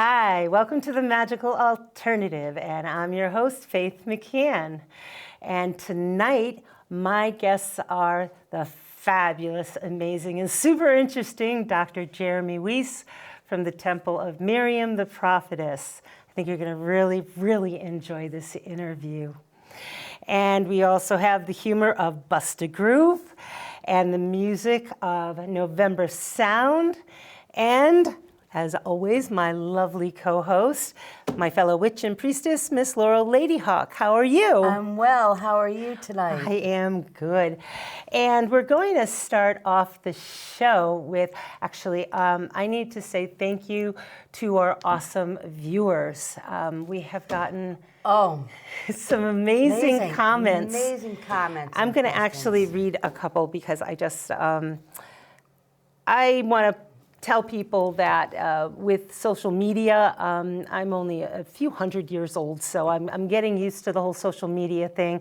Hi, welcome to the Magical Alternative, and I'm your host, Faith McCann. And tonight, my guests are the fabulous, amazing, and super interesting Dr. Jeremy Weiss from the Temple of Miriam the Prophetess. I think you're going to really enjoy this interview. And we also have the humor of Busta Groove and the music of November Sound, and as always, my lovely co-host, my fellow witch and priestess, Miss Laurel Ladyhawk. How are you? I'm well. How are you tonight? I am good. And we're going to start off the show with, actually, I need to say thank you to our awesome viewers. We have gotten some amazing comments. Amazing comments. I'm going to actually read a couple because I just, I want to tell people that with social media, I'm only a few hundred years old, so I'm getting used to the whole social media thing,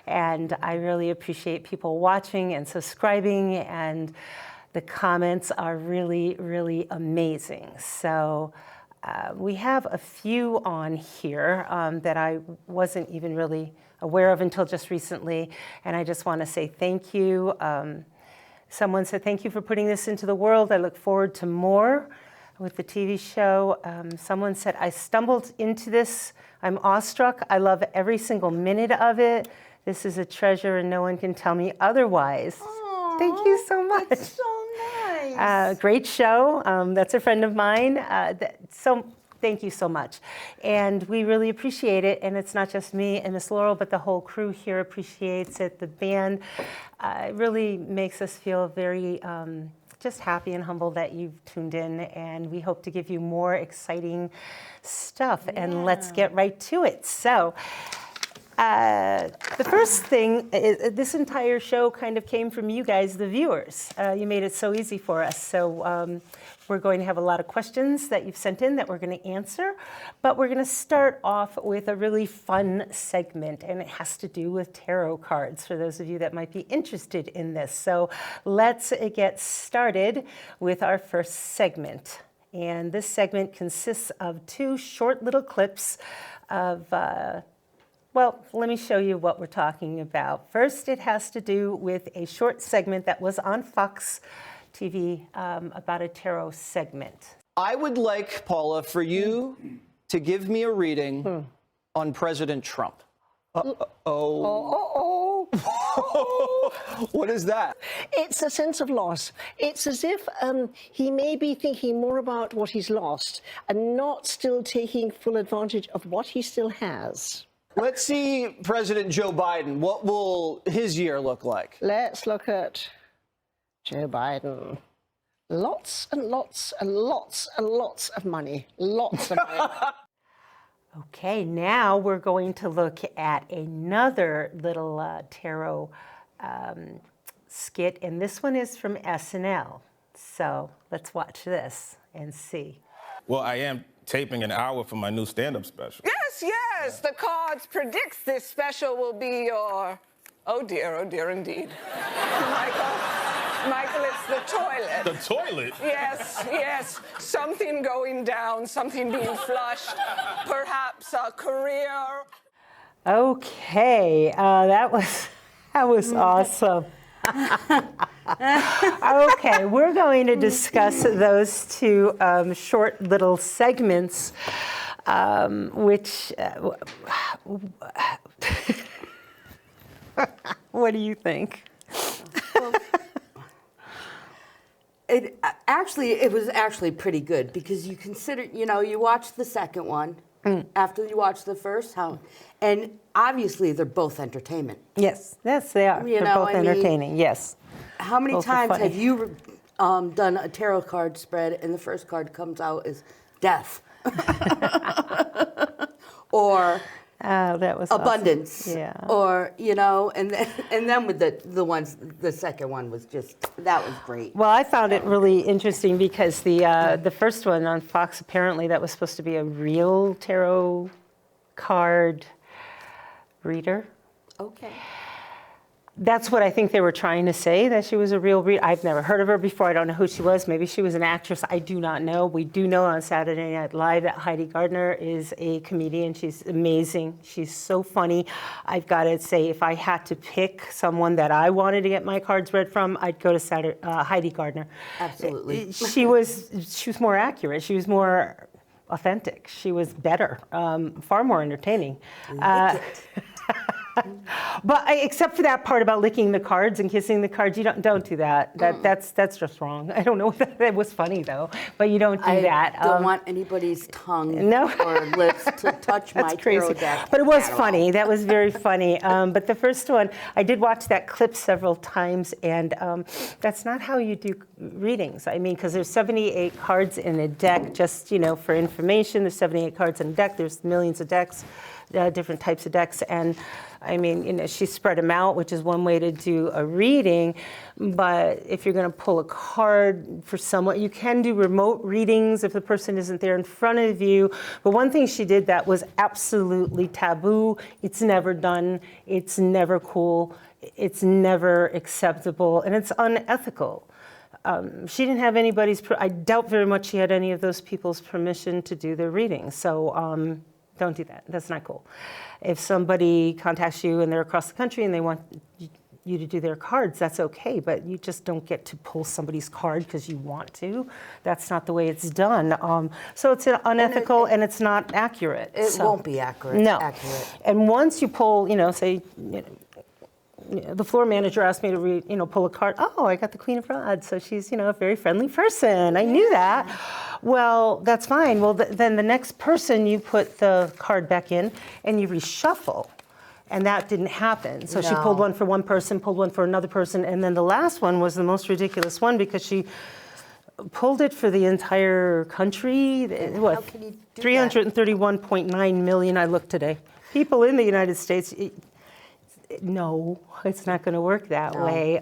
and I really appreciate people watching and subscribing, and the comments are really amazing. So we have a few on here that I wasn't even really aware of until just recently, and I just want to say thank you. Someone said, thank you for putting this into the world. I look forward to more with the TV show. Someone said, I stumbled into this. I'm awestruck. I love every single minute of it. This is a treasure and no one can tell me otherwise. Aww, thank you so much. That's so nice. Great show. That's a friend of mine. Thank you so much. And we really appreciate it. And it's not just me and Miss Laurel, but the whole crew here appreciates it. The band really makes us feel very just happy and humble that you've tuned in. And we hope to give you more exciting stuff. Yeah. And let's get right to it. So the first thing is this entire show kind of came from you guys, the viewers. You made it so easy for us. So we're going to have a lot of questions that you've sent in that we're going to answer, but we're going to start off with a really fun segment, and it has to do with tarot cards for those of you that might be interested in this. So let's get started with our first segment. And this segment consists of two short little clips of, well, let me show you what we're talking about. First, it has to do with a short segment that was on Fox TV about a tarot segment. I would like, Paula, for you to give me a reading on President Trump. What is that? It's a sense of loss. It's as if he may be thinking more about what he's lost and not still taking full advantage of what he still has. Let's see President Joe Biden. What will his year look like? Let's look at Joe Biden. Lots and lots and lots and lots of money. Lots of money. Okay, now we're going to look at another little tarot skit, and this one is from SNL. So let's watch this and see. Well, I am taping an hour for my new stand-up special. Yes, the cards predicts this special will be your, oh dear indeed. Michael, it's the toilet. The toilet? Yes, something going down, something being flushed, perhaps a career. Okay, that was awesome. Okay, we're going to discuss those two short little segments, which, what do you think? It was actually pretty good because you consider, you watch the second one after you watch the first, and obviously they're both entertainment. Yes, they are. They're both entertaining, yes. How many Both times have you done a tarot card spread and the first card comes out as death? Or that was abundance. awesome. Yeah. Or, and then with the second one was that was great. Well, I found it really interesting because the first one on Fox, apparently that was supposed to be a real tarot card reader. Okay. That's what I think they were trying to say, that she was a real reader. I've never heard of her before. I don't know who she was. Maybe she was an actress. I do not know. We do know on Saturday Night Live that Heidi Gardner is a comedian. She's amazing. She's so funny. I've got to say, if I had to pick someone that I wanted to get my cards read from, I'd go to Heidi Gardner. Absolutely. She was more accurate. She was more authentic. She was better, far more entertaining. But except for that part about licking the cards and kissing the cards, you don't do that. That's just wrong. I don't know if that was funny though, but you don't do that. I don't want anybody's tongue or lips to touch my tarot deck. But it was funny. That was very funny. But the first one, I did watch that clip several times, and that's not how you do readings. I mean, because there's 78 cards in a deck, just for information. There's 78 cards in a deck. There's millions of decks. Different types of decks, and I mean, she spread them out, which is one way to do a reading. But if you're going to pull a card for someone, you can do remote readings if the person isn't there in front of you. But one thing she did that was absolutely taboo. It's never done. It's never cool. It's never acceptable, and it's unethical. She didn't have anybody's. I doubt very much she had any of those people's permission to do their readings. So. Don't do that. That's not cool. If somebody contacts you and they're across the country and they want you to do their cards, that's okay, but you just don't get to pull somebody's card because you want to. That's not the way it's done. So it's unethical and it's not accurate. It won't be accurate. No. And once you pull, say, the floor manager asked me to pull a card. Oh, I got the Queen of Rods, so she's, a very friendly person. I knew that. Well, that's fine. Well, then the next person, you put the card back in and you reshuffle. And that didn't happen. So she pulled one for one person, pulled one for another person, and then the last one was the most ridiculous one because she pulled it for the entire country. What? How can you do 331.9 million, I looked today. People in the United States. No, it's not going to work that way.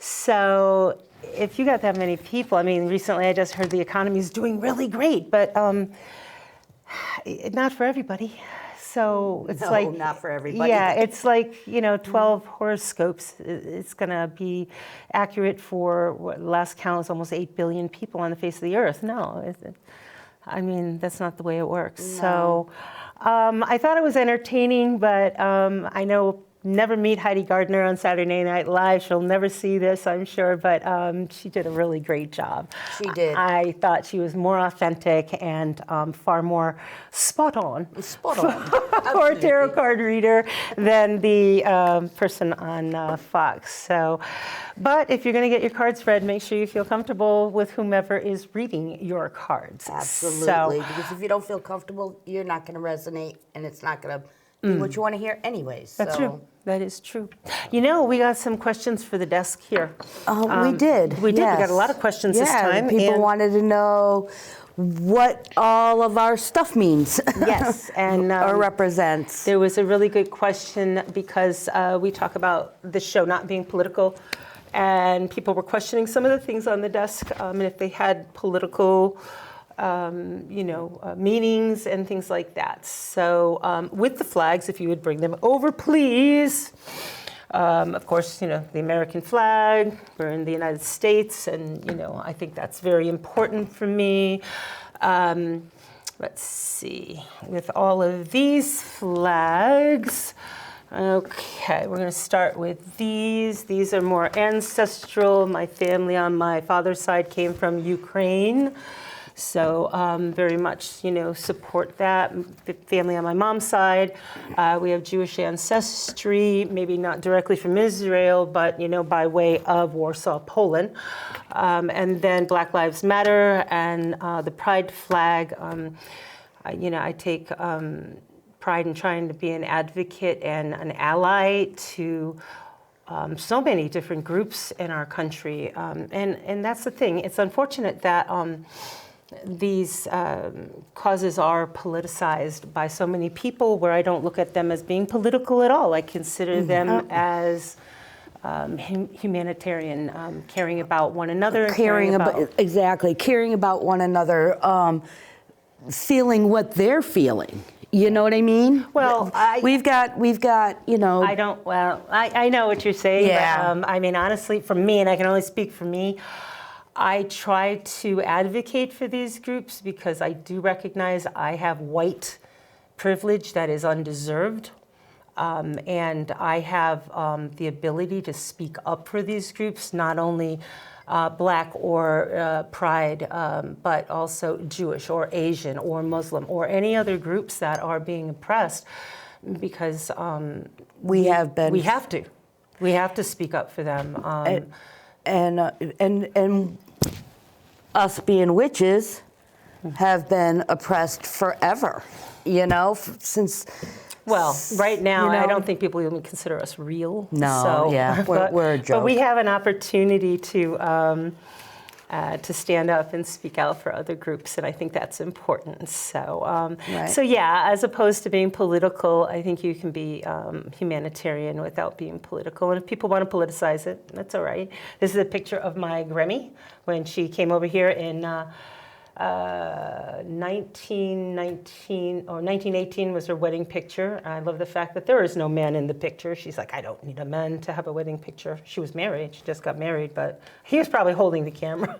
So if you got that many people, I mean, recently I just heard the economy is doing really great, but not for everybody. So it's not for everybody. Yeah, it's like 12 horoscopes. It's going to be accurate for what last count is almost 8 billion people on the face of the earth. No, I mean that's not the way it works. No. So. I thought it was entertaining, but I know never meet Heidi Gardner on Saturday Night Live. She'll never see this, I'm sure, but she did a really great job. She did. I thought she was more authentic and far more spot on. Spot on. For a tarot card reader than the person on Fox. So, but if you're going to get your cards read, make sure you feel comfortable with whomever is reading your cards. Absolutely, because if you don't feel comfortable, you're not going to resonate, and it's not going to be what you want to hear anyways. That's true. That is true. We got some questions for the desk here. We did. We did. Yes. We got a lot of questions this time. People wanted to know what all of our stuff means. Yes, and or represents. There was a really good question because we talk about the show not being political, and people were questioning some of the things on the desk, and if they had political meanings and things like that. So with the flags, if you would bring them over, please. Of course, the American flag, we're in the United States, and, I think that's very important for me. Let's see, with all of these flags, okay, we're going to start with these. These are more ancestral. My family on my father's side came from Ukraine. So very much, support that. The family on my mom's side, we have Jewish ancestry, maybe not directly from Israel, but, by way of Warsaw, Poland. And then Black Lives Matter and the Pride flag. I take pride in trying to be an advocate and an ally to so many different groups in our country. And that's the thing. It's unfortunate that these causes are politicized by so many people where I don't look at them as being political at all. I consider them as humanitarian, caring about one another. Caring about one another, feeling what they're feeling. You know what I mean? Well, we've got, you know. I know what you're saying. Yeah. But, I mean, honestly, for me, and I can only speak for me, I try to advocate for these groups because I do recognize I have white privilege that is undeserved. And I have the ability to speak up for these groups, not only Black or Pride, but also Jewish or Asian or Muslim or any other groups that are being oppressed, because we have to speak up for them. And us being witches have been oppressed forever, you know, since. Well, right now, you know, I don't think people even consider us real. No, so, yeah, we're a joke. But we have an opportunity to stand up and speak out for other groups, and I think that's important. So, Right. so yeah, as opposed to being political, I think you can be humanitarian without being political. And if people want to politicize it, that's all right. This is a picture of my Grammy when she came over here in 1919 or 1918 was her wedding picture. I love the fact that there is no man in the picture. She's like, I don't need a man to have a wedding picture. She was married. She just got married, but he was probably holding the camera.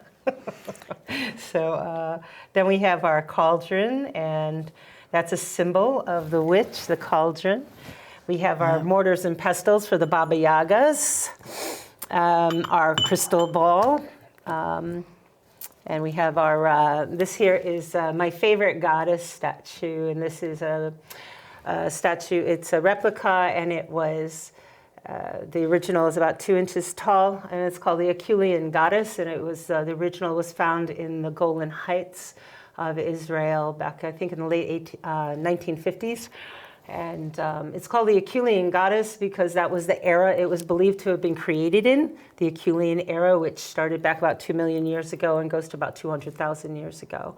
So then we have our cauldron, and that's a symbol of the witch, the cauldron. We have our mortars and pestles for the Baba Yagas, our crystal ball. And we have our, this here is my favorite goddess statue, and this is a statue, it's a replica, and it was, the original is about 2 inches tall, and it's called the Acheulean goddess, and it was, the original was found in the Golan Heights of Israel back, I think, in the late 1950s. And it's called the Acheulean goddess because that was the era it was believed to have been created in, the Acheulean era, which started back about 2 million years ago and goes to about 200,000 years ago.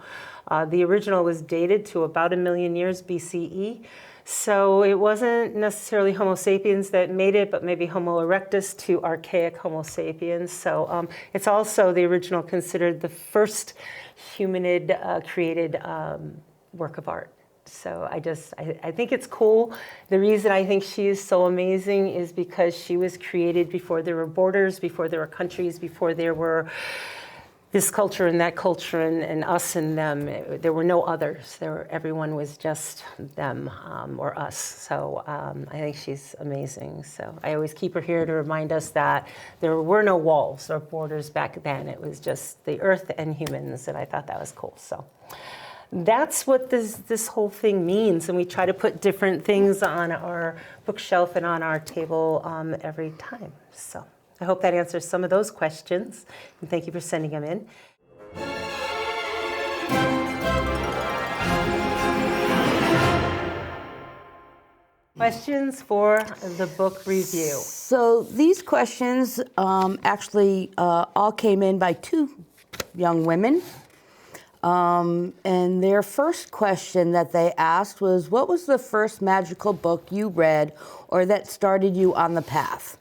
The original was dated to about 1 million years BCE. So it wasn't necessarily Homo sapiens that made it, but maybe Homo erectus to archaic Homo sapiens. So it's also the original considered the first humanid created work of art. So I think it's cool. The reason I think she is so amazing is because she was created before there were borders, before there were countries, before there were this culture and that culture and us and them. There were no others. Everyone was just them or us. So I think she's amazing. So I always keep her here to remind us that there were no walls or borders back then. It was just the earth and humans, and I thought that was cool. So that's what this whole thing means, and we try to put different things on our bookshelf and on our table every time. So I hope that answers some of those questions, and thank you for sending them in. Questions for the book review. So these questions actually all came in by 2 young women. And their first question that they asked was, what was the first magical book you read or that started you on the path?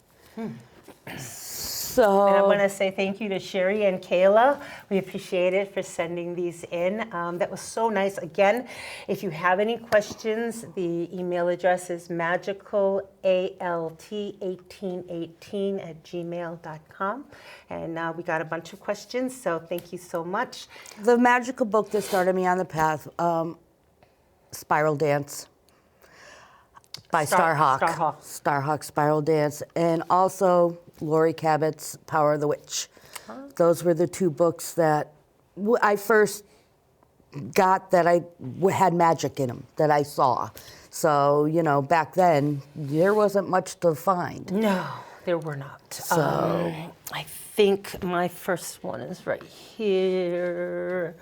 So, And I want to say thank you to Sherry and Kayla. We appreciate it for sending these in. That was so nice. Again, if you have any questions, the email address is magicalalt1818@gmail.com. And we got a bunch of questions, so thank you so much. the magical book that started me on the path, Spiral Dance by Starhawk. Starhawk Spiral Dance. And also Laurie Cabot's Power of the Witch. Those were the 2 books that I first got that had magic in them, that I saw. So, you know, back then, there wasn't much to find. No, there were not. So I think my first one is right here.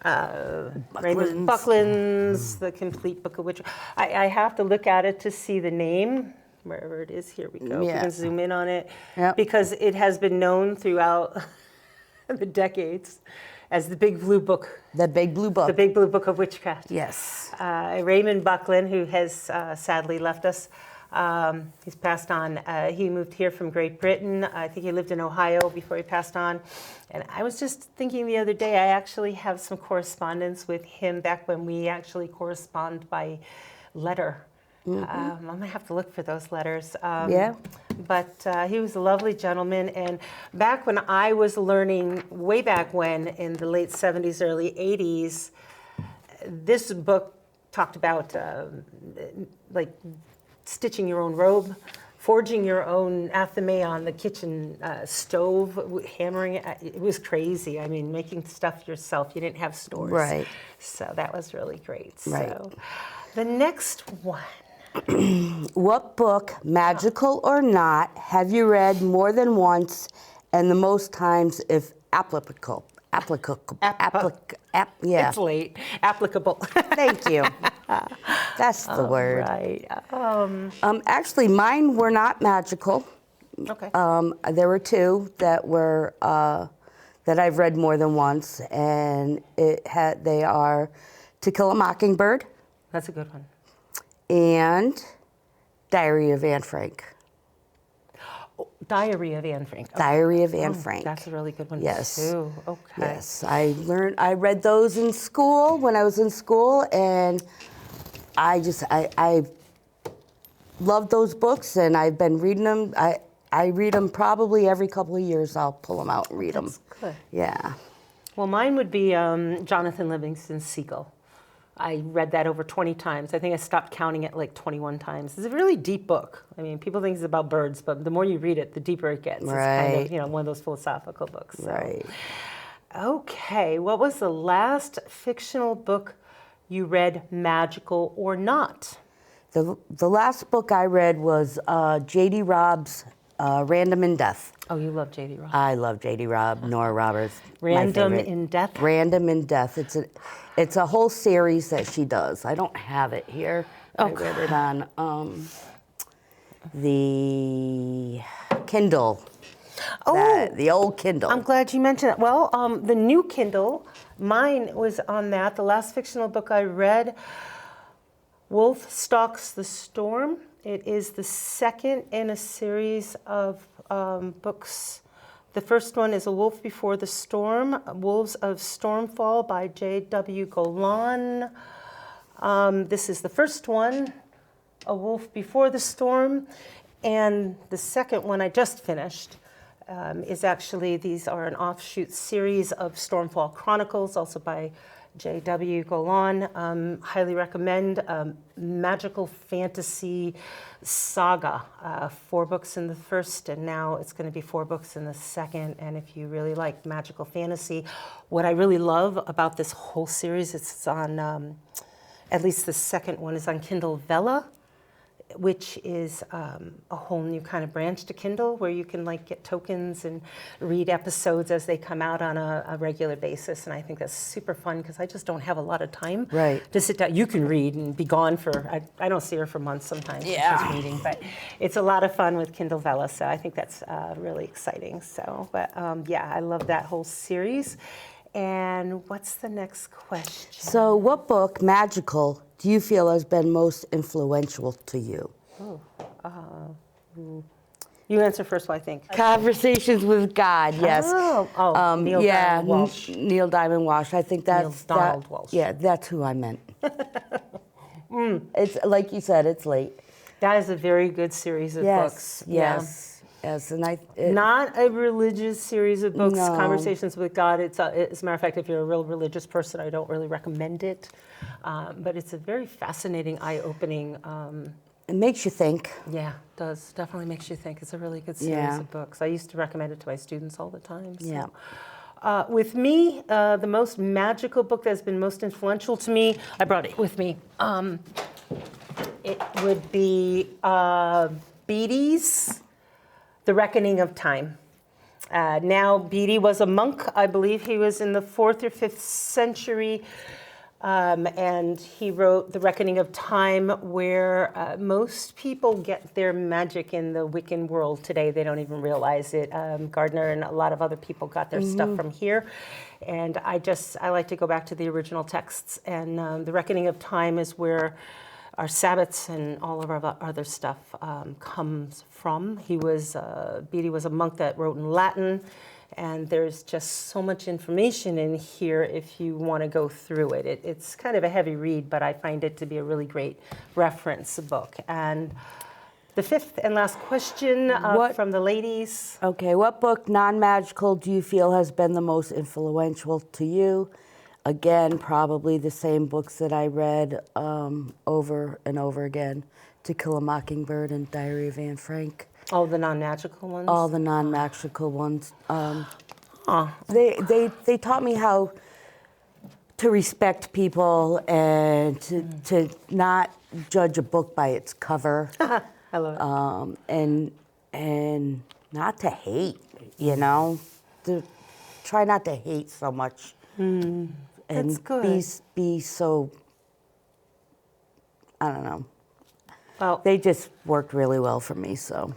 Raymond Buckland's The Complete Book of Witch. I have to look at it to see the name. Wherever it is, here we go. Yeah. We can zoom in on it. Yep. Because it has been known throughout the decades as the Big Blue Book. The Big Blue Book. The Big Blue Book of Witchcraft. Yes. Raymond Buckland, who has sadly left us, He's passed on. He moved here from Great Britain. I think he lived in Ohio before he passed on. And I was just thinking the other day, I actually have some correspondence with him back when we actually correspond by letter. I'm going to have to look for those letters. Yeah. But he was a lovely gentleman. And back when I was learning, way back when, in the late 70s, early 80s, this book talked about like stitching your own robe, forging your own athame on the kitchen stove, hammering it. It was crazy. I mean, making stuff yourself. You didn't have stores. Right. So that was really great. Right. So the next one. What book, magical or not, have you read more than once and the most times if applicable? Yeah. It's late. Applicable. Thank you. That's the word. Right. Actually, mine were not magical. Okay. There were two that were that I've read more than once, and they are To Kill a Mockingbird That's a good one. and Diary of Anne Frank. Diary of Anne Frank. Okay. Diary of Anne Frank. That's a really good one Yes. too. Okay. Yes, I read those in school when I was in school, and I love those books, and I've been reading them. I read them probably every couple of years. I'll pull them out and read them. That's good. Yeah. Well, mine would be Jonathan Livingston's Seagull. I read that over 20 times. I think I stopped counting it like 21 times. It's a really deep book. I mean, people think it's about birds, but the more you read it, the deeper it gets. Right. It's kind of, one of those philosophical books. So. Right. Okay, what was the last fictional book you read, magical or not? The last book I read was J.D. Robb's Random in Death. Oh, you love J.D. Robb. I love J.D. Robb, Nora Roberts. my Random favorite. in Death? Random in Death. It's a whole series that she does. I don't have it here. I read it on the Kindle. Oh, The old Kindle. I'm glad you mentioned that. Well, the new Kindle, mine was on that. The last fictional book I read, Wolf Stalks the Storm. It is the second in a series of books. The first one is A Wolf Before the Storm, Wolves of Stormfall by J.W. Golan. This is the first one, A Wolf Before the Storm. And the second one I just finished is actually, these are an offshoot series of Stormfall Chronicles, also by J.W. Golan. Highly recommend. Magical fantasy saga. 4 books in the first, and now it's going to be 4 books in the second. And if you really like magical fantasy, what I really love about this whole series, it's on, at least the second one is on Kindle Vella, which is a whole new kind of branch to Kindle, where you can like get tokens and read episodes as they come out on a regular basis. And I think that's super fun because I just don't have a lot of time to sit down. You can read and be gone for, I don't see her for months sometimes when she's reading, but it's a lot of fun with Kindle Vella. So I think that's really exciting. So, but yeah, I love that whole series. And what's the next question? So what book, magical, do you feel has been most influential to you? You answer first, I think. Conversations with God, yes. Neil Diamond Walsh. Neil Diamond Walsh. I think that's Donald Walsh. Yeah, that's who I meant. It's like you said, it's late. That is a very good series of books. Yes. Yes, and Not a religious series of books, No. Conversations with God. As a matter of fact, if you're a real religious person, I don't really recommend it. But it's a very fascinating, eye-opening. it makes you think. Yeah, it does. Definitely makes you think. It's a really good series of books. I used to recommend it to my students all the time. So. Yeah. With me, the most magical book that's been most influential to me, I brought it with me. It would be Beatty's The Reckoning of Time. Now, Beatty was a monk. I believe he was in the 4th or 5th century. And he wrote The Reckoning of Time, where most people get their magic in the Wiccan world today. They don't even realize it. Gardner and a lot of other people got their stuff from here. And I like to go back to the original texts. And The Reckoning of Time is where our Sabbats and all of our other stuff comes from. Bede was a monk that wrote in Latin, and there's just so much information in here if you want to go through it. It's kind of a heavy read, but I find it to be a really great reference book. And the fifth and last question from the ladies. Okay, what book, non-magical, do you feel has been the most influential to you? Again, probably the same books that I read over and over again, To Kill a Mockingbird and Diary of Anne Frank. Oh, the non-magical ones? All the non-magical ones. They taught me how to respect people and to not judge a book by its cover. I love it. And not to hate, you know? To try not to hate so much. That's And good. be so, I don't know. Well, They just worked really well for me, so.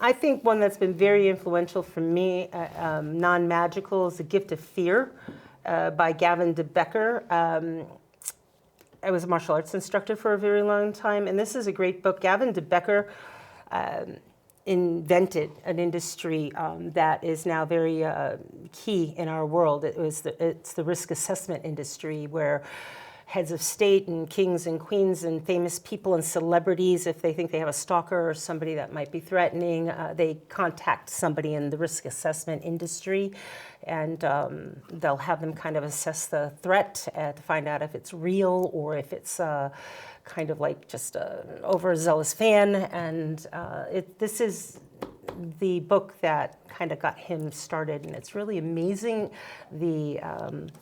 I think one that's been very influential for me, non-magical, is The Gift of Fear by Gavin de Becker. I was a martial arts instructor for a very long time, and this is a great book. Gavin de Becker invented an industry that is now very key in our world. It's the risk assessment industry, where heads of state and kings and queens and famous people and celebrities, if they think they have a stalker or somebody that might be threatening, they contact somebody in the risk assessment industry, and they'll have them kind of assess the threat to find out if it's real or if it's kind of like just an overzealous fan. And this is the book that kind of got him started, and it's really amazing, the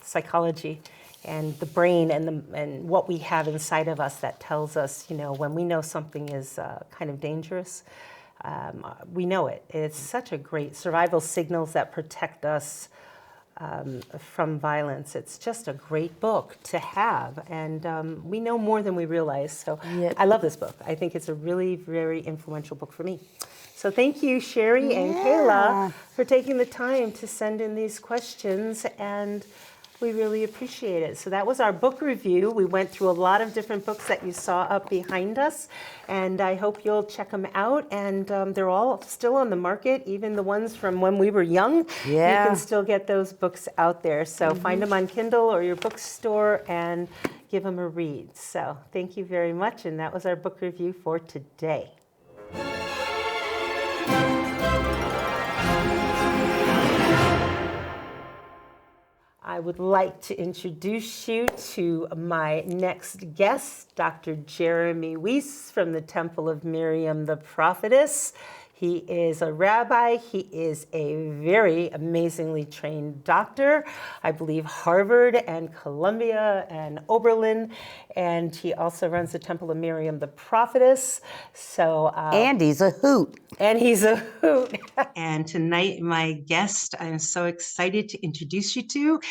psychology and the brain and what we have inside of us that tells us, you know, when we know something is kind of dangerous, we know it. It's such a great survival signals that protect us from violence. It's just a great book to have, and we know more than we realize. So Yep. I love this book. I think it's a really very influential book for me. So thank you, Sherry and Kayla, for taking the time to send in these questions, and we really appreciate it. So that was our book review. We went through a lot of different books that you saw up behind us, and I hope you'll check them out. And they're all still on the market, even the ones from when we were young. Yeah. You can still get those books out there. So find them on Kindle or your bookstore and give them a read. So thank you very much, and that was our book review for today. I would like to introduce you to my next guest, Dr. Jeremy Weiss from the Temple of Miriam the Prophetess. He is a rabbi. He is a very amazingly trained doctor. I believe Harvard and Columbia and Oberlin. And he also runs the Temple of Miriam the Prophetess. So, And he's a hoot. and he's a hoot. And tonight, my guest, I'm so excited to introduce you to,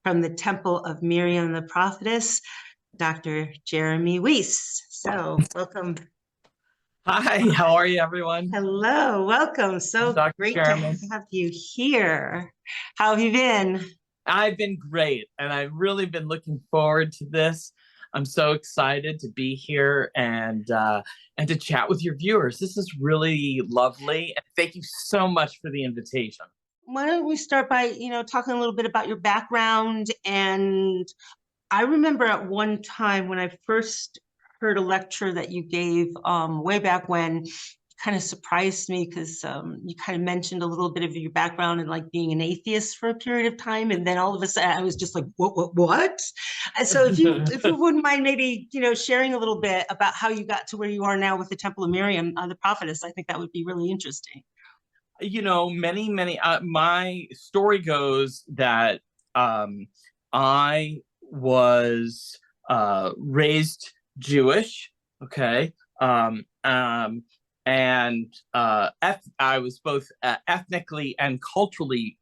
from the Temple of Miriam the Prophetess, Dr. Jeremy Weiss. So, welcome. Hi, how are you, everyone? Hello, welcome. So Dr. great Jeremy. to have you here. How have you been? I've been great, and I've really been looking forward to this. I'm so excited to be here and to chat with your viewers. This is really lovely, and thank you so much for the invitation. Why don't we start by, talking a little bit about your background. And I remember at one time when I first heard a lecture that you gave way back when, kind of surprised me because you kind of mentioned a little bit of your background and like being an atheist for a period of time, and then all of a sudden I was just like, what? And so if you wouldn't mind maybe sharing a little bit about how you got to where you are now with the Temple of Miriam, the Prophetess, I think that would be really interesting. Many my story goes that I was raised Jewish, okay, and I was both ethnically and culturally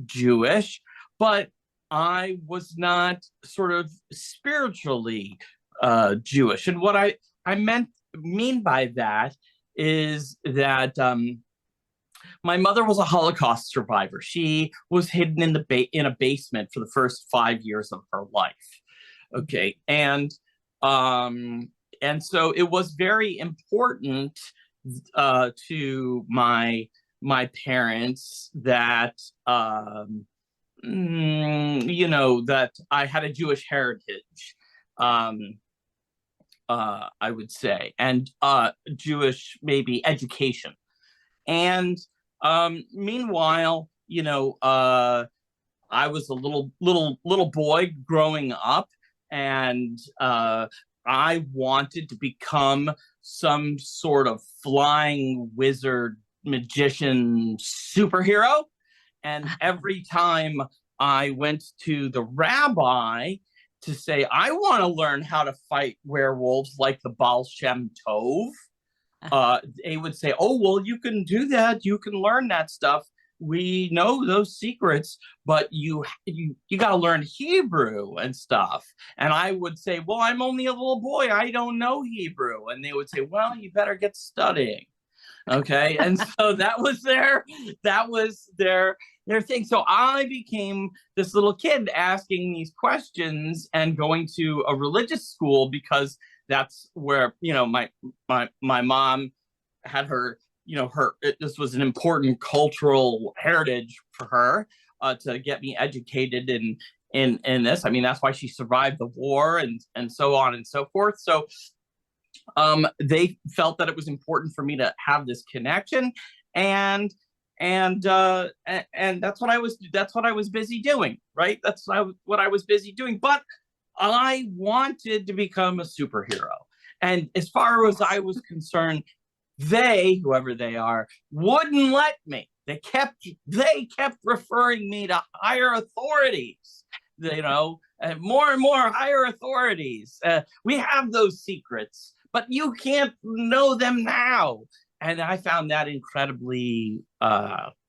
Jewish, but I was not sort of spiritually Jewish. And what I mean by that is that my mother was a Holocaust survivor. She was hidden in a basement for the first 5 years of her life. Okay, and And so it was very important to my parents that that I had a Jewish heritage. I would say, and Jewish maybe education. And meanwhile, I was a little boy growing up, and I wanted to become some sort of flying wizard, magician, superhero. And every time I went to the rabbi to say, I want to learn how to fight werewolves like the Baal Shem Tov, they would say, oh, well, you can do that. You can learn that stuff. We know those secrets, but you got to learn Hebrew and stuff. And I would say, well, I'm only a little boy. I don't know Hebrew. And they would say, well, you better get studying. Okay. And so that was their thing. So I became this little kid asking these questions and going to a religious school, because that's where, my mom had her, this was an important cultural heritage for her, to get me educated in this. I mean, that's why she survived the war and so on and so forth. So they felt that it was important for me to have this connection, and that's what I was busy doing, right? That's what I was busy doing. But I wanted to become a superhero, and as far as I was concerned, whoever they are, wouldn't let me. They kept referring me to higher authorities, and more higher authorities. We have those secrets, but you can't know them now. And I found that incredibly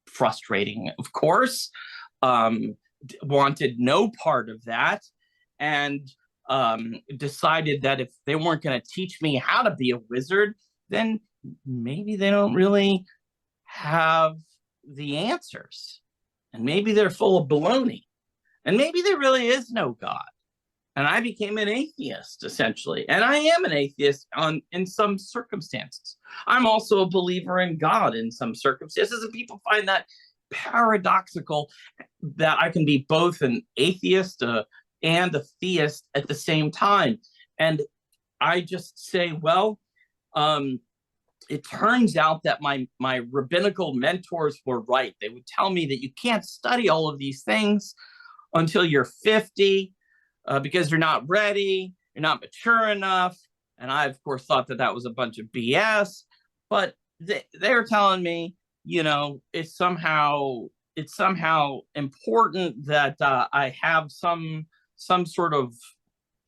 frustrating, of course. Wanted no part of that, and decided that if they weren't going to teach me how to be a wizard, then maybe they don't really have the answers. And maybe they're full of baloney. And maybe there really is no God. And I became an atheist, essentially. And I am an atheist in some circumstances. I'm also a believer in God in some circumstances. And people find that paradoxical, that I can be both an atheist and a theist at the same time. And I just say, well, it turns out that my rabbinical mentors were right. They would tell me that you can't study all of these things until you're 50, because you're not ready, you're not mature enough. And I, of course, thought that was a bunch of BS. But they were telling me, it's somehow important that I have some sort of,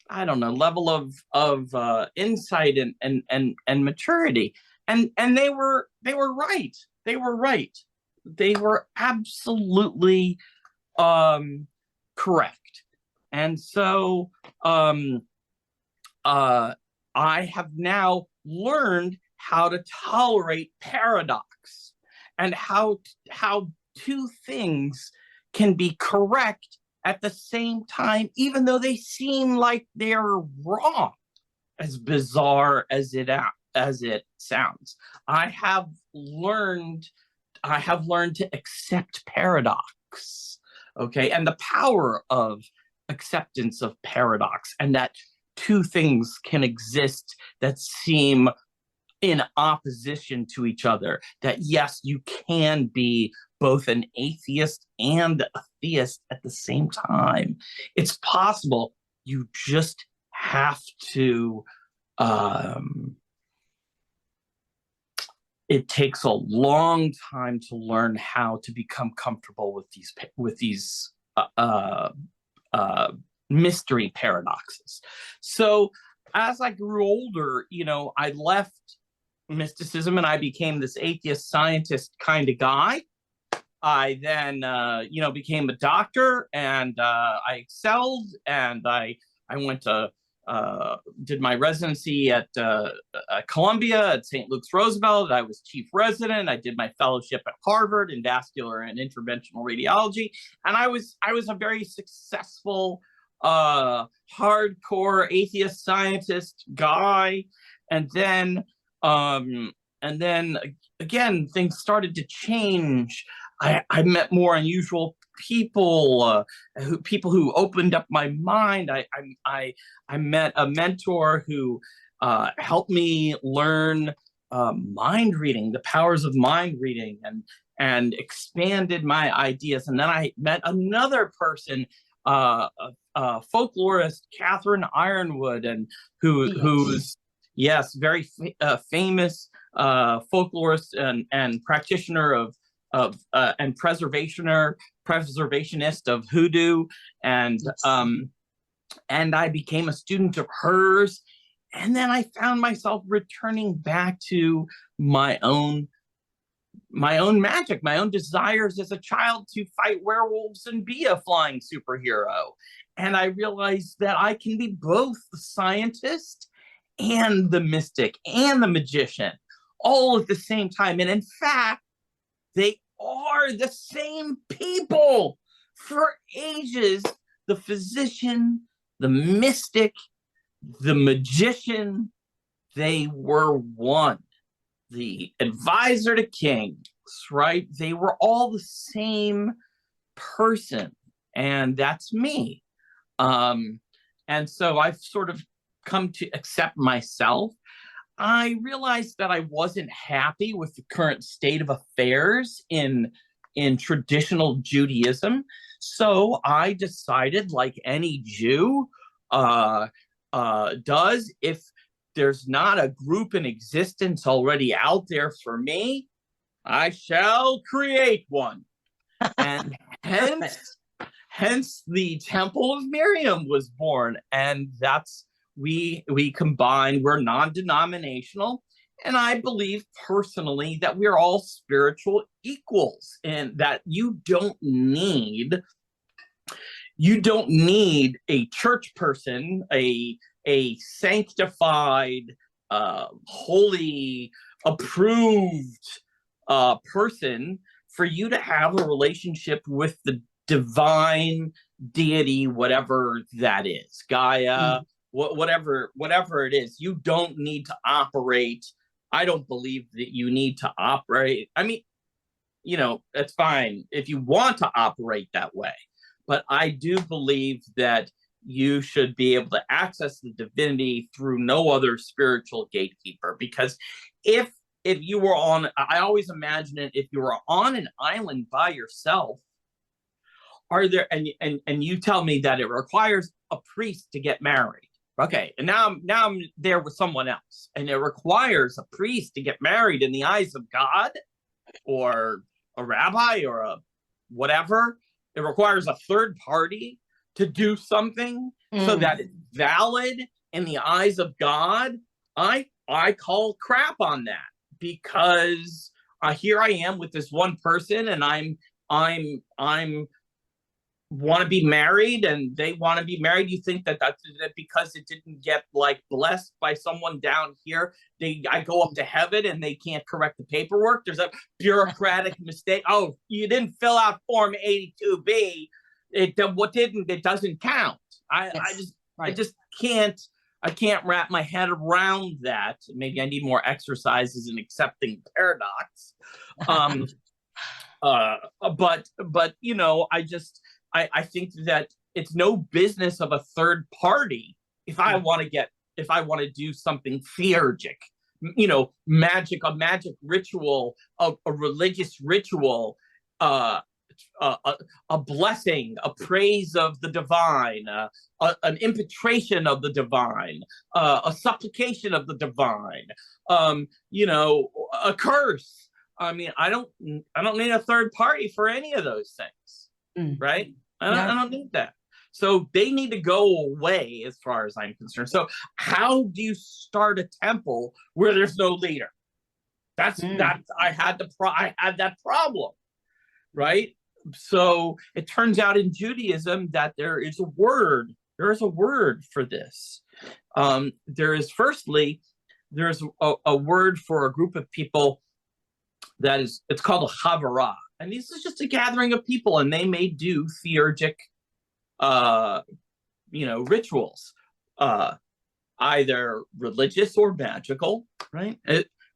I don't know, level of insight and maturity. And they were right. They were right. They were absolutely correct. And so I have now learned how to tolerate paradox, and how two things can be correct at the same time, even though they seem like they're wrong, as bizarre as it sounds. I have learned to accept paradox, okay, and the power of acceptance of paradox, and that two things can exist that seem in opposition to each other. That yes, you can be both an atheist and a theist at the same time. It's possible. You just have to it takes a long time to learn how to become comfortable with these mystery paradoxes. So as I grew older, I left mysticism and I became this atheist scientist kind of guy. I then, became a doctor, and I excelled, and I went to did my residency at Columbia at St. Luke's Roosevelt. I was chief resident. I did my fellowship at Harvard in vascular and interventional radiology, and I was a very successful hardcore atheist scientist guy, and then again things started to change. I met more unusual people, people who opened up my mind. I met a mentor who helped me learn mind reading, the powers of mind reading, and expanded my ideas. And then I met another person, folklorist Catherine Ironwood, and who's very famous folklorist and practitioner of and preservationist of hoodoo, and I became a student of hers, and then I found myself returning back to my own magic, my own desires as a child to fight werewolves and be a flying superhero. And I realized that I can be both the scientist and the mystic and the magician all at the same time. And in fact, they are the same people. For ages, the physician, the mystic, the magician, they were one. The advisor to kings, right? They were all the same person, and that's me. And so I've sort of come to accept myself. I realized that I wasn't happy with the current state of affairs in traditional Judaism. So I decided, like any Jew does, if there's not a group in existence already out there for me, I shall create one. And hence the Temple of Miriam was born. And that's, we combine, we're non-denominational. And I believe personally that we're all spiritual equals, and that you don't need a church person, a sanctified, holy, approved person for you to have a relationship with the divine deity, whatever that is, Gaia, whatever it is. You don't need to operate. I don't believe that you need to operate. I mean, that's fine if you want to operate that way. But I do believe that you should be able to access the divinity through no other spiritual gatekeeper. Because if you were on, I always imagine it, if you were on an island by yourself, are there, and you tell me that it requires a priest to get married. Okay, and now I'm there with someone else, and it requires a priest to get married in the eyes of God, or a rabbi, or a whatever. It requires a third party to do something so that it's valid in the eyes of God. I call crap on that, because here I am with this one person, and I'm want to be married, and they want to be married. You think that because it didn't get blessed by someone down here, I go up to heaven and they can't correct the paperwork? There's a bureaucratic mistake. Oh, you didn't fill out form 82B. It doesn't count. I just can't wrap my head around that. Maybe I need more exercises in accepting paradox. But I think that it's no business of a third party if I want to do something theurgic, a magic ritual, a religious ritual, a blessing, a praise of the divine, an impetration of the divine, a supplication of the divine, a curse. I mean, I don't need a third party for any of those things, right? I don't need that. So they need to go away, as far as I'm concerned. So how do you start a temple where there's no leader? That's I had that problem, right? So it turns out in Judaism that there is a word. There is a word for this. There's a word for a group of people it's called a chavara. And this is just a gathering of people, and they may do theurgic, rituals, either religious or magical, right?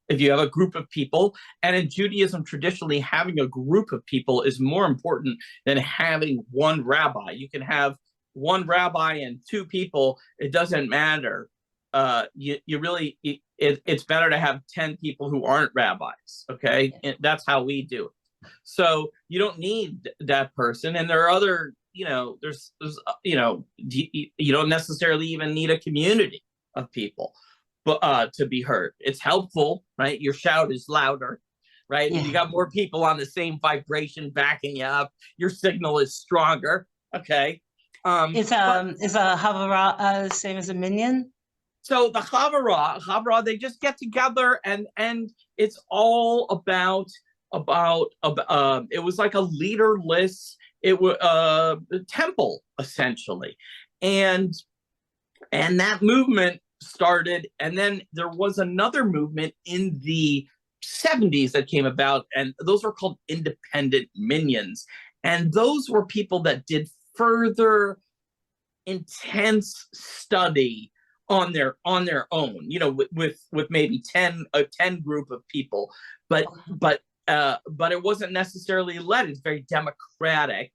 If you have a group of people, and in Judaism, traditionally, having a group of people is more important than having one rabbi. You can have one rabbi and two people, it doesn't matter. It's better to have 10 people who aren't rabbis, okay? That's how we do it. So you don't need that person. And there are other, you don't necessarily even need a community of people to be heard. It's helpful, right? Your shout is louder, right? Yeah. You got more people on the same vibration backing you up. Your signal is stronger, okay? Is a Havara same as a minion? So the Havara, they just get together and it's all about it was like a leaderless temple essentially, and that movement started, and then there was another movement in the 70s that came about, and those were called independent minions, and those were people that did further intense study on their own, with maybe 10 group of people, but it wasn't necessarily led. It's very democratic.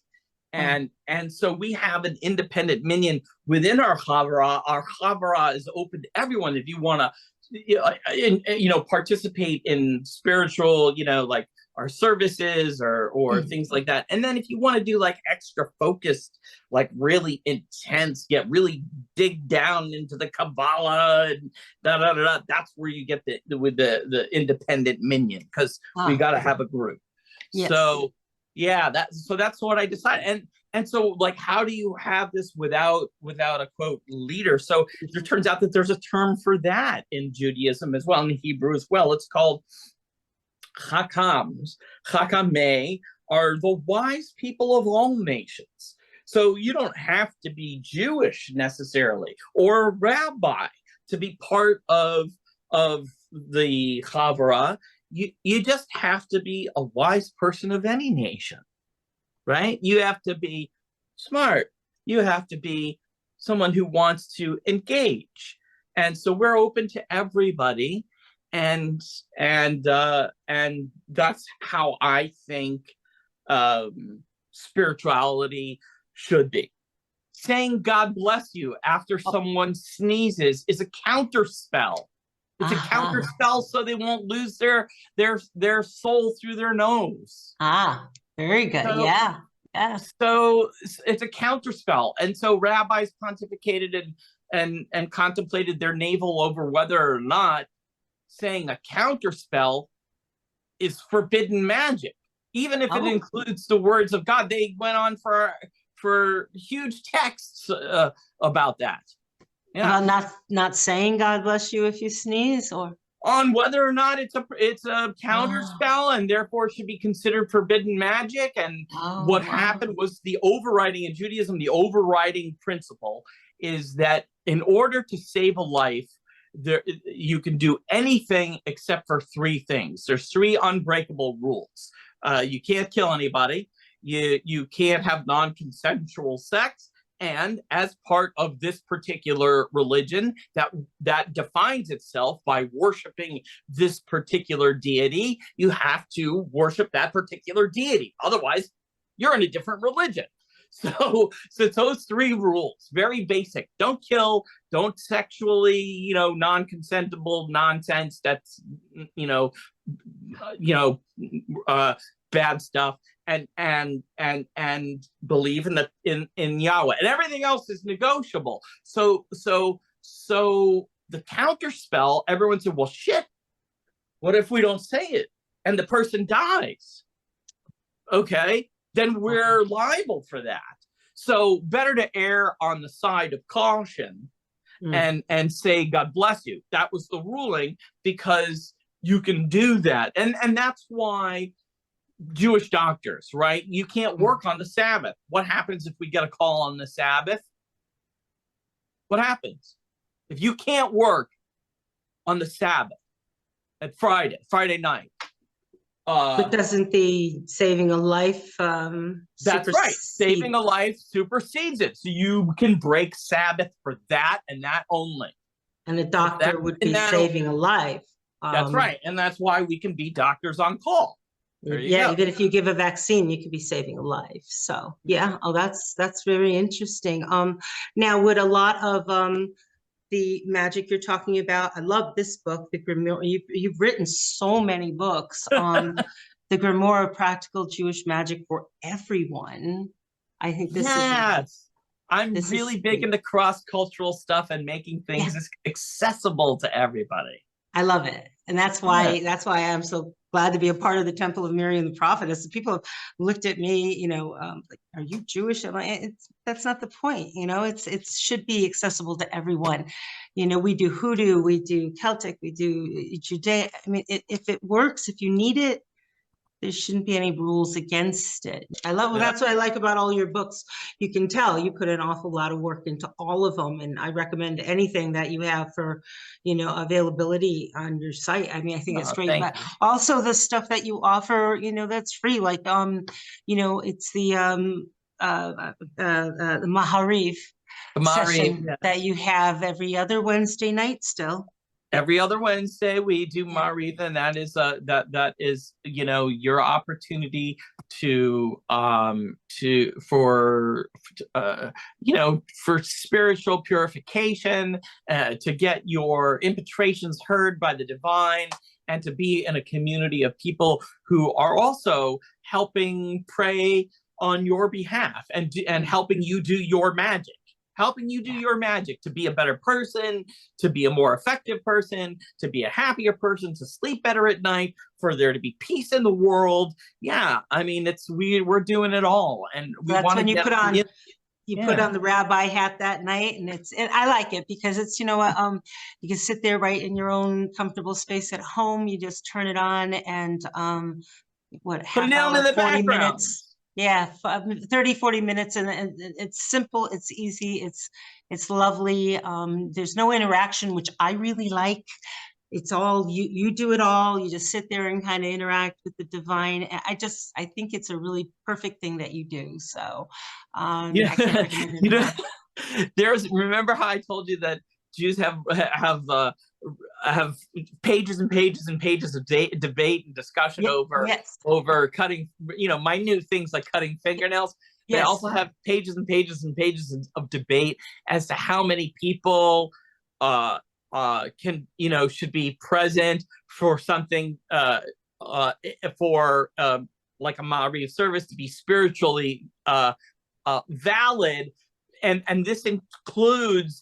And so we have an independent minion within our Havara. Our Havara is open to everyone. If you want to, participate in spiritual, like our services or things like that. And then if you want to do like extra focused, like really intense, really dig down into the Kabbalah and that's where you get the independent minion, because we got to have a group. Yes. So yeah, that's what I decided. And so like, how do you have this without a quote leader? So it turns out that there's a term for that in Judaism as well, in Hebrew as well. It's called Chakams. Chakamei are the wise people of all nations. So you don't have to be Jewish necessarily or a rabbi to be part of the Havara. You just have to be a wise person of any nation, right? You have to be smart. You have to be someone who wants to engage. And so we're open to everybody. And that's how I think spirituality should be. Saying God bless you after someone sneezes is a counter spell. It's a counter spell so they won't lose their soul through their nose. Very good. So, yeah. So it's a counter spell. And so rabbis pontificated and contemplated their navel over whether or not saying a counter spell is forbidden magic, even if it includes the words of God. They went on for huge texts about that. Yeah. About not saying God bless you if you sneeze, or on whether or not it's a counter spell and therefore should be considered forbidden magic. And what happened was the overriding in Judaism, the overriding principle is that in order to save a life, you can do anything except for three things. There's three unbreakable rules. You can't kill anybody. You can't have non-consensual sex. And as part of this particular religion that defines itself by worshiping this particular deity, you have to worship that particular deity. Otherwise, you're in a different religion. So it's those three rules, very basic. Don't kill, don't sexually, non-consentable nonsense. That's, bad stuff. And believe in Yahweh, and everything else is negotiable. So the counter spell, everyone said, well, shit, what if we don't say it and the person dies? Okay, then we're liable for that. So better to err on the side of caution and say, God bless you. That was the ruling, because you can do that. And that's why Jewish doctors, right? You can't work on the Sabbath. What happens if we get a call on the Sabbath? What happens? If you can't work on the Sabbath at Friday night, But doesn't the saving a life That's right. Saving a life supersedes it. So you can break Sabbath for that and that only. And the doctor would be saving a life. That's right. And that's why we can be doctors on call. There you go. Even if you give a vaccine, you could be saving a life. So yeah, that's very interesting. Now with a lot of the magic you're talking about, I love this book, the Grimoire. You've written so many books. The Grimoire of Practical Jewish Magic for Everyone. I think this is. I'm really big into cross-cultural stuff and making things accessible to everybody. I love it. And that's why I'm so glad to be a part of the Temple of Miriam the Prophetess. People have looked at me, like, are you Jewish? That's not the point. It should be accessible to everyone. We do Hoodoo, we do Celtic, we do Judaic. I mean, if it works, if you need it, there shouldn't be any rules against it. That's what I like about all your books. You can tell you put an awful lot of work into all of them. And I recommend anything that you have for, availability on your site. I mean, I think it's great, but also the stuff that you offer, that's free. Like, it's the Mahariv session that you have every other Wednesday night still. Every other Wednesday we do Mariv, and that is that is your opportunity for spiritual purification, to get your impetrations heard by the divine, and to be in a community of people who are also helping pray on your behalf and helping you do your magic. Helping you do your magic to be a better person, to be a more effective person, to be a happier person, to sleep better at night, for there to be peace in the world. Yeah, I mean, we're doing it all, and that's when you put on put on the rabbi hat that night, and I like it because it's you can sit there right in your own comfortable space at home. You just turn it on and half hour, 40 minutes. Yeah, 30, 40 minutes, and it's simple, it's easy, it's lovely. There's no interaction, which I really like. It's all, you do it all. You just sit there and kind of interact with the divine. I think it's a really perfect thing that you do. So I can't recommend it. Remember how I told you that Jews have pages and pages and pages of debate and discussion over cutting, minute things like cutting fingernails. They also have pages and pages and pages of debate as to how many people should be present for something for like a Ma'ariv service to be spiritually valid, and this includes.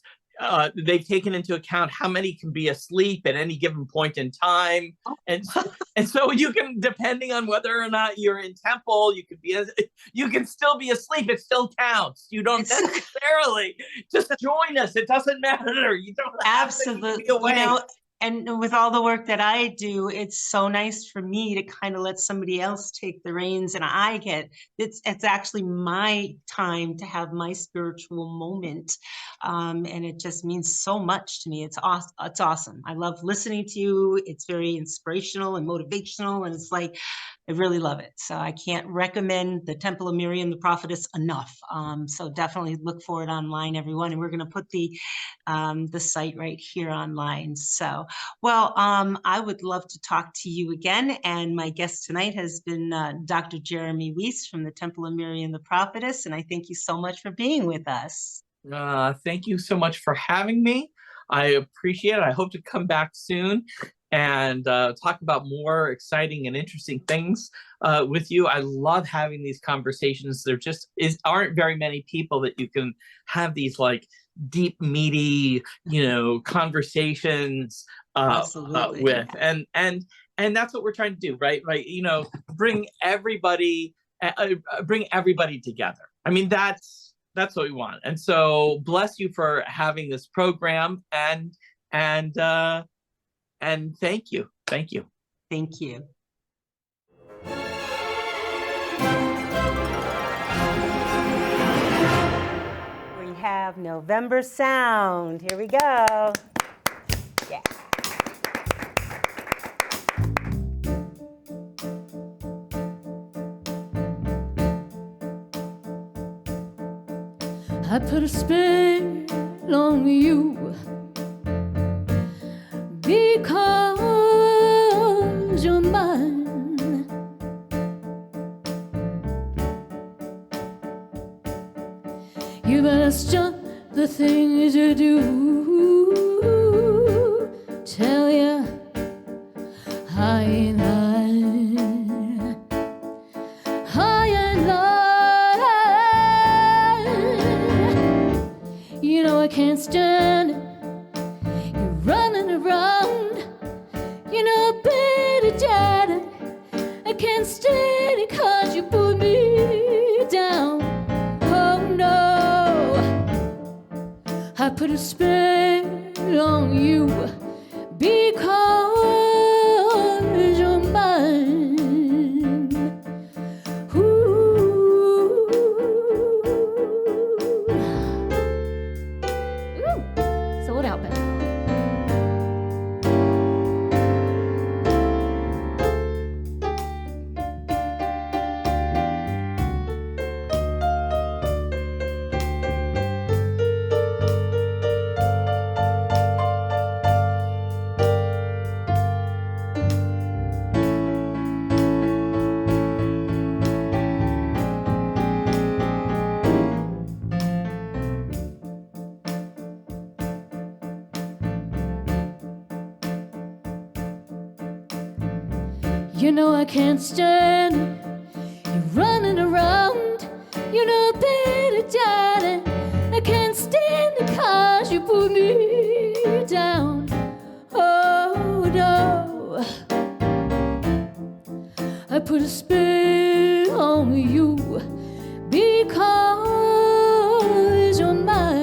They've taken into account how many can be asleep at any given point in time, and so you can, depending on whether or not you're in temple, you can still be asleep. It still counts. You don't necessarily just join us. It doesn't matter. You don't absolutely have to be awake. And with all the work that I do, it's so nice for me to kind of let somebody else take the reins, and it's actually my time to have my spiritual moment, and it just means so much to me. It's awesome. I love listening to you. It's very inspirational and motivational, and it's like I really love it. So I can't recommend the Temple of Miriam the Prophetess enough. So definitely look for it online, everyone, and we're going to put the site right here online. So. Well, I would love to talk to you again. And my guest tonight has been Dr. Jeremy Weiss from the Temple of Miriam the Prophetess. And I thank you so much for being with us. Thank you so much for having me. I appreciate it. I hope to come back soon and talk about more exciting and interesting things with you. I love having these conversations. There just aren't very many people that you can have these like deep, meaty, conversations with, and that's what we're trying to do, right? Bring everybody together. I mean, that's what we want. And so, bless you for having this program, and thank you. Thank you. We have November Sound. Here we go. Yeah. put a spell on you because you're mine. You better stop the things you do. Tell ya I ain't lying. I ain't lying. You know I can't stand it. You're running around. You know better, Dad. I can't stand it 'cause you put me down. Oh no, I put a spell on you because you're mine. Ooh. So what happened? You know I can't stand it. You're running around. You know better, darling. I can't stand it 'cause you put me down. Oh no, I put a spell on you because you're mine.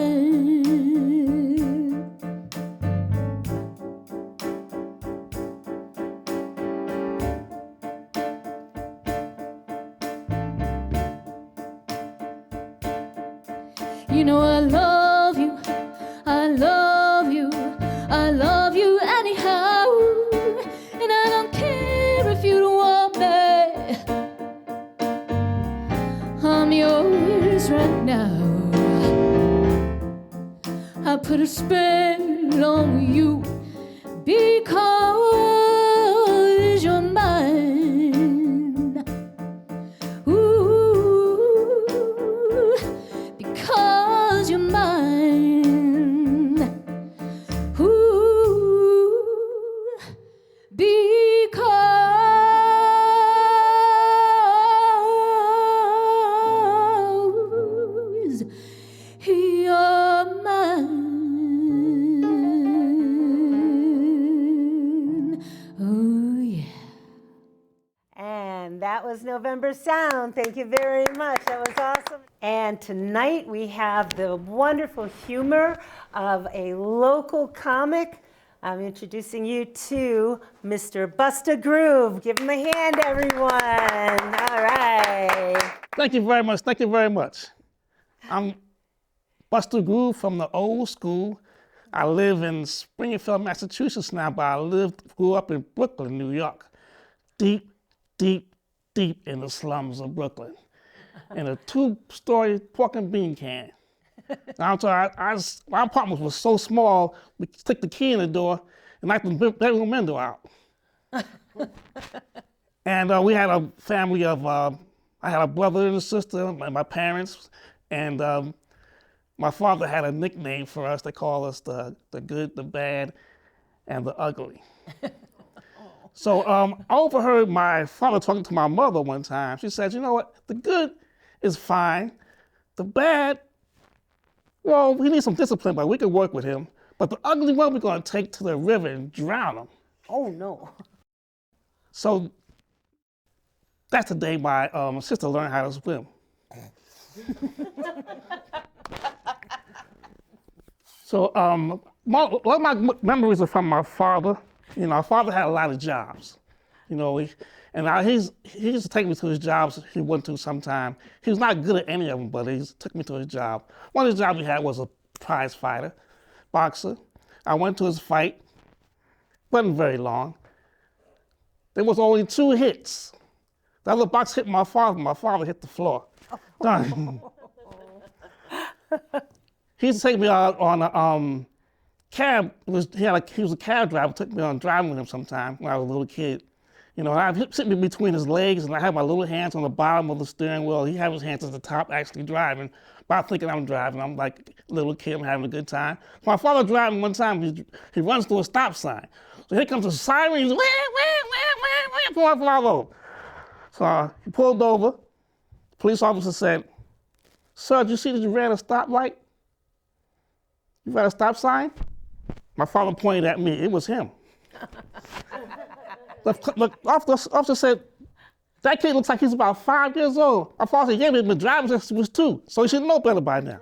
You know I love you, I love you, I love you anyhow. And I don't care if you don't want me. I'm yours right now. I put a spell on you because you're mine. Ooh, because you're mine. Ooh, because you're mine. Oh yeah. And that was November Sound. Thank you very much. That was awesome. And tonight we have the wonderful humor of a local comic. I'm introducing you to Mr. Busta Groove. Give him a hand, everyone. All right. Thank you very much. Thank you very much. I'm Busta Groove from the old school. I live in Springfield, Massachusetts now, but I grew up in Brooklyn, New York. Deep, deep, deep in the slums of Brooklyn. In a 2-story pork and bean can. I'm sorry, my apartment was so small, we stick the key in the door and knock the bedroom window out. And we had a family of, I had a brother and a sister, and my parents, and my father had a nickname for us. They call us the good, the bad, and the ugly. So I overheard my father talking to my mother one time. She said, you know what, the good is fine. The bad, well, we need some discipline, but we can work with him. But the ugly one, we're gonna take to the river and drown him. Oh no. So that's the day my sister learned how to swim. So a lot of my memories are from my father. You know, my father had a lot of jobs. You know, he used to take me to his jobs he went to sometime. He was not good at any of them, but he took me to his job. One of the jobs he had was a prize fighter, boxer. I went to his fight. Wasn't very long. There was only 2 hits. The other box hit my father hit the floor. Done. he used to take me out on a cab. He was a cab driver, took me on driving with him sometime when I was a little kid. You know, I'd sit me between his legs, and I had my little hands on the bottom of the steering wheel. He had his hands at the top, actually driving. But I'm thinking I'm driving. I'm like a little kid, I'm having a good time. My father driving one time, he runs through a stop sign. So here comes a siren, he's pull my father over. So he pulled over. The police officer said, "Sir, did you see that you ran a stoplight? You ran a stop sign?" My father pointed at me. It was him. The officer said, "That kid looks like he's about 5 years old." My father said, "Yeah, but the driver was 2, so he should know better by now."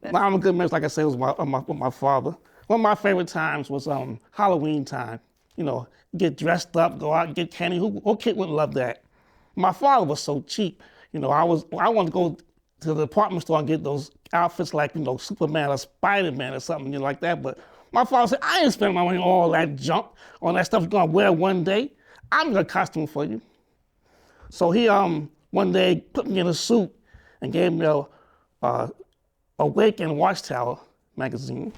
Now I'm a good man, like I said, was with my father. One of my favorite times was Halloween time. You know, get dressed up, go out and get candy. Who kid wouldn't love that? My father was so cheap. You know, I wanted to go to the department store and get those outfits like, you know, Superman or Spider-Man or something like that. But my father said, "I ain't spending my money on all that junk, all that stuff you're gonna wear one day. I'm gonna costume for you." So he one day put me in a suit and gave me a Wake and Watchtower magazine.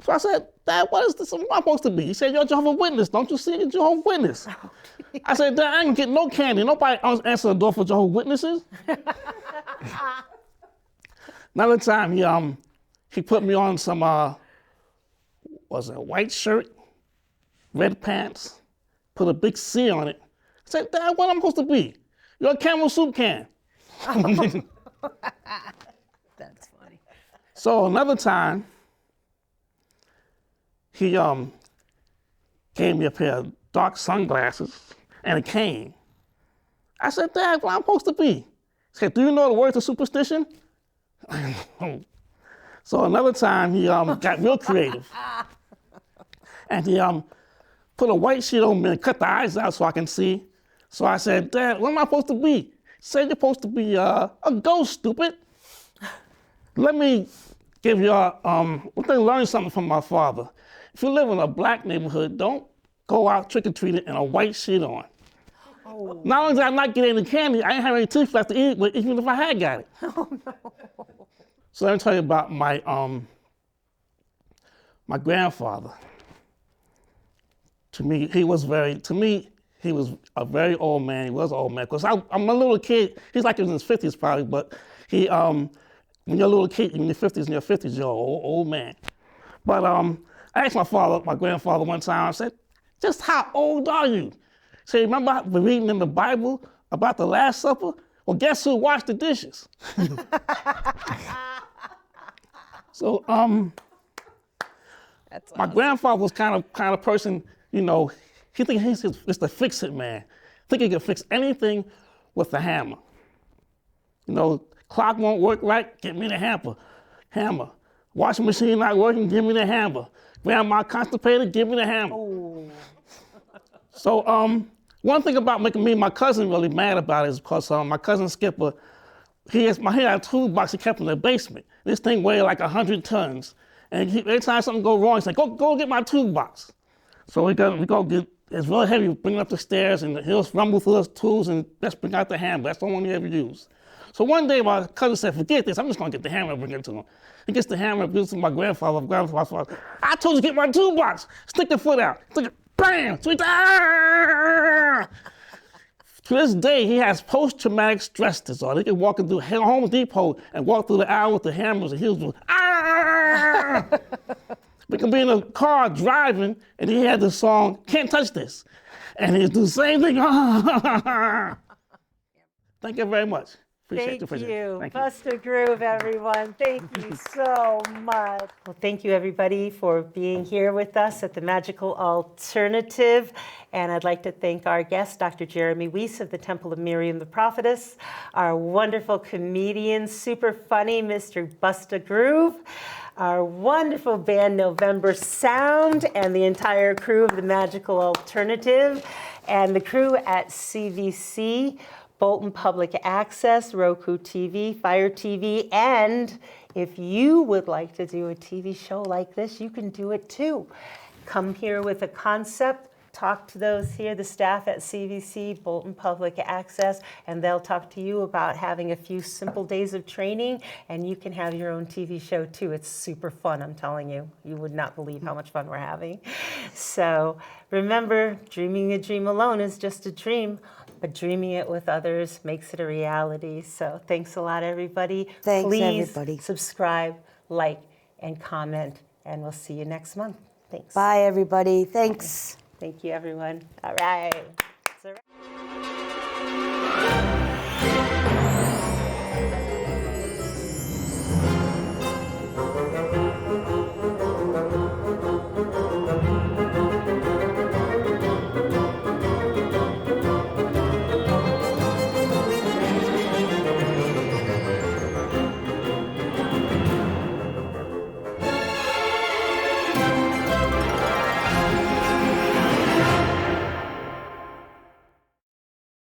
So I said, "Dad, what is this? What am I supposed to be?" He said, "You're Jehovah's Witness. Don't you see? You're Jehovah's Witness." I said, "Dad, I ain't get no candy. Nobody answer the door for Jehovah's Witnesses." Another time, he put me on some, was it a white shirt, red pants, put a big C on it. I said, "Dad, what am I supposed to be? You're a Camel soup can." That's funny. So another time, he gave me a pair of dark sunglasses and a cane. I said, "Dad, what am I supposed to be?" He said, "Do you know the word to superstition?" So another time, he got real creative. And he put a white sheet on me and cut the eyes out so I can see. So I said, "Dad, what am I supposed to be?" He said, "You're supposed to be a ghost, stupid." Let me give you learn something from my father. If you live in a black neighborhood, don't go out trick-or-treating in a white sheet on. Oh. Not only did I not get any candy, I didn't have any teeth left to eat with, even if I had got it. Oh, no. So let me tell you about my grandfather. To me, he was a very old man. He was an old man. Because I'm a little kid. He's like in his 50s probably, but when you're a little kid, in your 50s, you're an old man. But I asked my grandfather one time, I said, "Just how old are you?" He said, "Remember reading in the Bible about the Last Supper? Well, guess who washed the dishes?" So That's my awesome. grandfather was kind of person, you know, he think he's the fix-it man. Think he can fix anything with a hammer. You know, clock won't work right, get me the hammer. Washing machine not working, give me the hammer. Grandma constipated, give me the hammer. Oh. So one thing about making me and my cousin really mad about it is because my cousin Skipper, he had a toolbox he kept in the basement. This thing weighed like 100 tons. And every time something go wrong, he's like, go get my toolbox. So we go get, it's real heavy, we bring it up the stairs and he'll rumble through his tools and let's bring out the hammer. That's the one he ever used. So one day my cousin said, "Forget this, I'm just gonna get the hammer and bring it to him." He gets the hammer and gives it to my grandfather. "I told you to get my toolbox. Stick your foot out." Stick it, bam! Sweet. To this day, he has post-traumatic stress disorder. He can walk into Home Depot and walk through the aisle with the hammers and he'll do, "Ah!" We can be in a car driving and he had the song, "Can't Touch This." And he'll do the same thing. Thank you very much. Thank you. Busta Groove, everyone. Thank you so much. Well, thank you, everybody, for being here with us at the Magical Alternative. And I'd like to thank our guest, Dr. Jeremy Weiss of the Temple of Miriam the Prophetess, our wonderful comedian, super funny, Mr. Busta Groove, our wonderful band, November Sound, and the entire crew of the Magical Alternative, and the crew at CVC, Bolton Public Access, Roku TV, Fire TV, and if you would like to do a TV show like this, you can do it too. Come here with a concept, talk to those here, the staff at CVC, Bolton Public Access, and they'll talk to you about having a few simple days of training, and you can have your own TV show too. It's super fun, I'm telling you. You would not believe how much fun we're having. So remember, dreaming a dream alone is just a dream, but dreaming it with others makes it a reality. So thanks a lot, everybody. Thanks, Please everybody. subscribe, like, and comment, and we'll see you next month. Thanks. Bye, everybody. Thanks. Thank you, everyone. All right.